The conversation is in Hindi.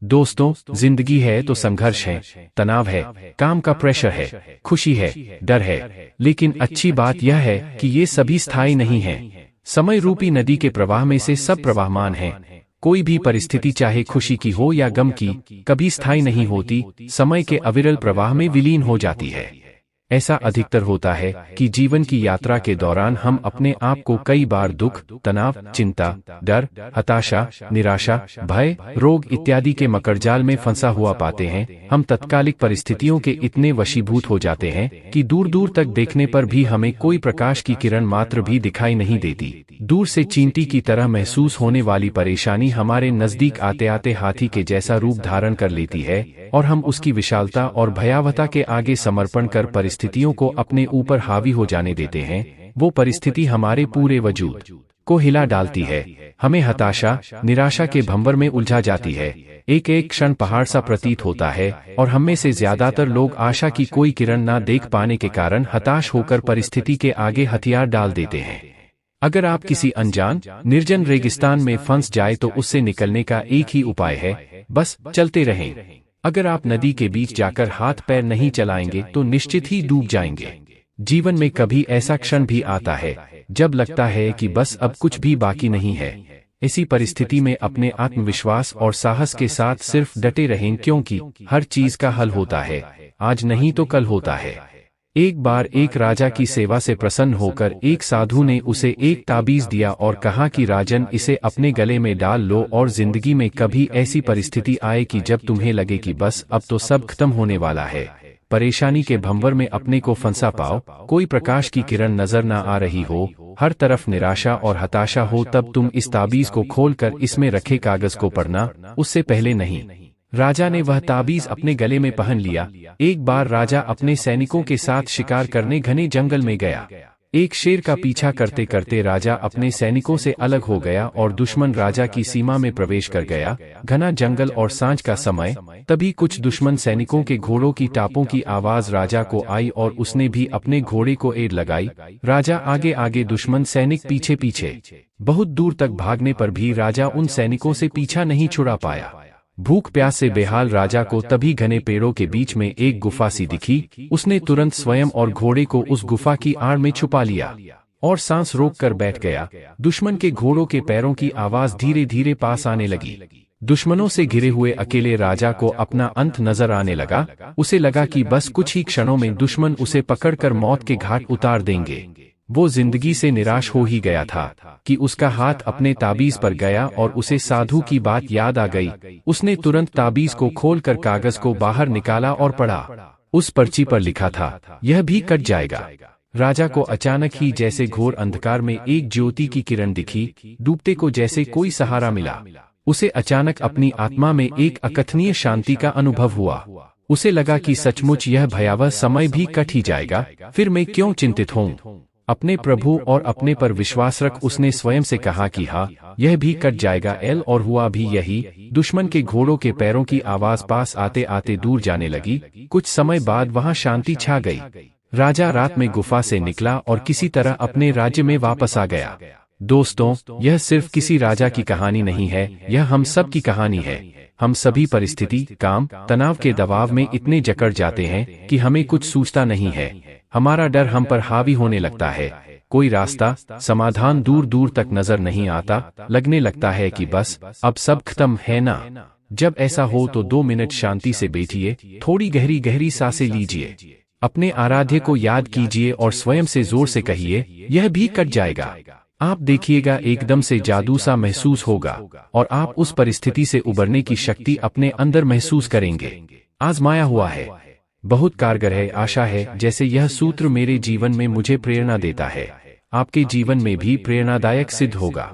दोस्तों, जिंदगी है तो संघर्ष है, तनाव है, काम का प्रेशर है, खुशी है, डर है। लेकिन अच्छी बात यह है कि ये सभी स्थायी नहीं है। समय रूपी नदी के प्रवाह में से सब प्रवाहमान है। कोई भी परिस्थिति चाहे खुशी की हो या गम की, कभी स्थायी नहीं होती, समय के अविरल प्रवाह में विलीन हो जाती है। ऐसा अधिकतर होता है कि जीवन की यात्रा के दौरान हम अपने आप को कई बार दुख, तनाव, चिंता, डर, हताशा, निराशा, भय, रोग इत्यादि के मकड़जाल में फंसा हुआ पाते हैं। हम तत्कालिक परिस्थितियों के इतने वशीभूत हो जाते हैं कि दूर दूर तक देखने पर भी हमें कोई प्रकाश की किरण मात्र भी दिखाई नहीं देती। दूर से चींटी की तरह महसूस होने वाली परेशानी हमारे नजदीक आते आते हाथी के जैसा रूप धारण कर लेती है और हम उसकी विशालता और भयावहता के आगे समर्पण कर परिस्थितियों को अपने ऊपर हावी हो जाने देते हैं। वो परिस्थिति हमारे पूरे वजूद को हिला डालती है, हमें हताशा, निराशा के भंवर में उलझा जाती है। एक एक क्षण पहाड़ सा प्रतीत होता है और हम में से ज्यादातर लोग आशा की कोई किरण ना देख पाने के कारण हताश होकर परिस्थिति के आगे हथियार डाल देते हैं। अगर आप किसी अनजान, निर्जन रेगिस्तान में फंस जाए तो उससे निकलने का एक ही उपाय है, बस चलते रहें। अगर आप नदी के बीच जाकर हाथ पैर नहीं चलाएंगे तो निश्चित ही डूब जाएंगे। जीवन में कभी ऐसा क्षण भी आता है जब लगता है कि बस अब कुछ भी बाकी नहीं है। ऐसी परिस्थिति में अपने आत्मविश्वास और साहस के साथ सिर्फ डटे रहें, क्योंकि हर चीज का हल होता है, आज नहीं तो कल होता है। एक बार एक राजा की सेवा से प्रसन्न होकर एक साधु ने उसे एक ताबीज दिया और कहा कि राजन, इसे अपने गले में डाल लो और जिंदगी में कभी ऐसी परिस्थिति आए कि जब तुम्हें लगे कि बस अब तो सब खत्म होने वाला है, परेशानी के भंवर में अपने को फंसा पाओ, कोई प्रकाश की किरण नजर ना आ रही हो, हर तरफ निराशा और हताशा हो, तब तुम इस ताबीज को खोलकर इसमें रखे कागज को पढ़ना, उससे पहले नहीं। राजा ने वह ताबीज अपने गले में पहन लिया। एक बार राजा अपने सैनिकों के साथ शिकार करने घने जंगल में गया। एक शेर का पीछा करते करते राजा अपने सैनिकों से अलग हो गया और दुश्मन राजा की सीमा में प्रवेश कर गया। घना जंगल और सांझ का समय, तभी कुछ दुश्मन सैनिकों के घोड़ों की टापों की आवाज राजा को आई और उसने भी अपने घोड़े को एड़ लगाई। राजा आगे आगे, दुश्मन सैनिक पीछे पीछे। बहुत दूर तक भागने पर भी राजा उन सैनिकों से पीछा नहीं छुड़ा पाया। भूख प्यास से बेहाल राजा को तभी घने पेड़ों के बीच में एक गुफा सी दिखी। उसने तुरंत स्वयं और घोड़े को उस गुफा की आड़ में छुपा लिया और सांस रोक कर बैठ गया। दुश्मन के घोड़ों के पैरों की आवाज धीरे धीरे पास आने लगी। दुश्मनों से घिरे हुए अकेले राजा को अपना अंत नजर आने लगा। उसे लगा कि बस कुछ ही क्षणों में दुश्मन उसे पकड़कर मौत के घाट उतार देंगे। वो जिंदगी से निराश हो ही गया था कि उसका हाथ अपने ताबीज पर गया और उसे साधु की बात याद आ गई। उसने तुरंत ताबीज को खोलकर कागज को बाहर निकाला और पढ़ा। उस पर्ची पर लिखा था, यह भी कट जाएगा। राजा को अचानक ही जैसे घोर अंधकार में एक ज्योति की किरण दिखी। डूबते को जैसे कोई सहारा मिला। उसे अचानक अपनी आत्मा में एक अकथनीय शांति का अनुभव हुआ। उसे लगा कि सचमुच यह भयावह समय भी कट ही जाएगा, फिर मैं क्यों चिंतित हूँ। अपने प्रभु और अपने पर विश्वास रख उसने स्वयं से कहा कि हाँ, यह भी कट जाएगा। और हुआ भी यही। दुश्मन के घोड़ों के पैरों की आवाज पास आते आते दूर जाने लगी। कुछ समय बाद वहां शांति छा गई। राजा रात में गुफा से निकला और किसी तरह अपने राज्य में वापस आ गया। दोस्तों, यह सिर्फ किसी राजा की कहानी नहीं है, यह हम सब की कहानी है। हम सभी परिस्थिति, काम, तनाव के दबाव में इतने जकड़ जाते हैं कि हमें कुछ सूझता नहीं है। हमारा डर हम पर हावी होने लगता है। कोई रास्ता, समाधान दूर दूर तक नजर नहीं आता। लगने लगता है कि बस अब सब खत्म है ना। जब ऐसा हो तो 2 मिनट शांति से बैठिए, थोड़ी गहरी गहरी सांसें लीजिए, अपने आराध्य को याद कीजिए और स्वयं से जोर से कहिए, यह भी कट जाएगा। आप देखिएगा एकदम से जादू सा महसूस होगा और आप उस परिस्थिति से उबरने की शक्ति अपने अंदर महसूस करेंगे। आजमाया हुआ है, बहुत कारगर है। आशा है जैसे यह सूत्र मेरे जीवन में मुझे प्रेरणा देता है, आपके जीवन में भी प्रेरणादायक सिद्ध होगा।